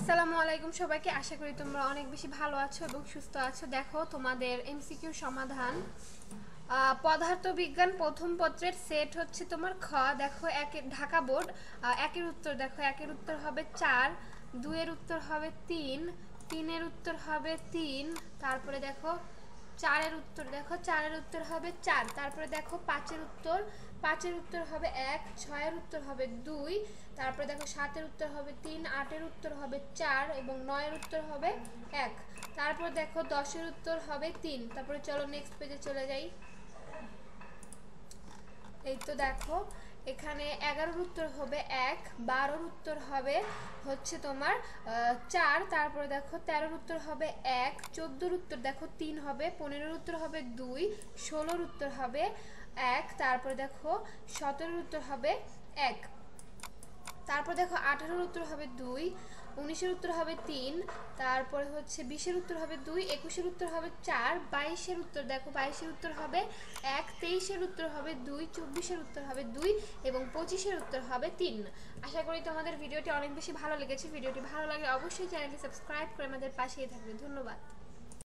আসসালামু আলাইকুম সবাইকে। আশা করি তোমরা অনেক বেশি ভালো আছো এবং সুস্থ আছো। দেখো তোমাদের এমসিকিউ সমাধান পদার্থবিজ্ঞান প্রথম পত্রের সেট হচ্ছে তোমার খ। দেখো ঢাকা বোর্ড একের উত্তর দেখো, একের উত্তর হবে 4, দুইয়ের উত্তর হবে 3, তিনের উত্তর হবে 3, তারপরে দেখো চারের উত্তর দেখো, চারের উত্তর হবে 4, তারপরে দেখো পাঁচের উত্তর হবে 1, ছয়ের উত্তর হবে 2, তারপরে দেখো সাতের উত্তর হবে 3, আটের উত্তর হবে 4 এবং নয়ের উত্তর হবে 1, তারপর দেখো 10এর উত্তর হবে 3। তারপরে চলো নেক্সট পেজে চলে যাই। এই তো দেখো এখানে 11এর উত্তর হবে 1, 12এর উত্তর হবে হচ্ছে তোমার 4, তারপরে দেখো 13এর উত্তর হবে 1, 14এর উত্তর দেখো 3 হবে, 15এর উত্তর হবে 2, 16এর উত্তর হবে 1, তারপরে দেখো 17এর উত্তর হবে 1, তারপর দেখো 18এর উত্তর হবে 2, 19এর উত্তর হবে 3, তারপরে হচ্ছে 20এর উত্তর হবে 2, 21এর উত্তর হবে 4, 22এর উত্তর দেখো, 22এর উত্তর হবে 1, 23এর উত্তর হবে 2, 24এর উত্তর হবে 2 এবং 25এর উত্তর হবে 3। আশা করি তোমাদের ভিডিওটি অনেক বেশি ভালো লেগেছে। ভিডিওটি ভালো লাগলে অবশ্যই চ্যানেলটি সাবস্ক্রাইব করে আমাদের পাশেই থাকবে। ধন্যবাদ।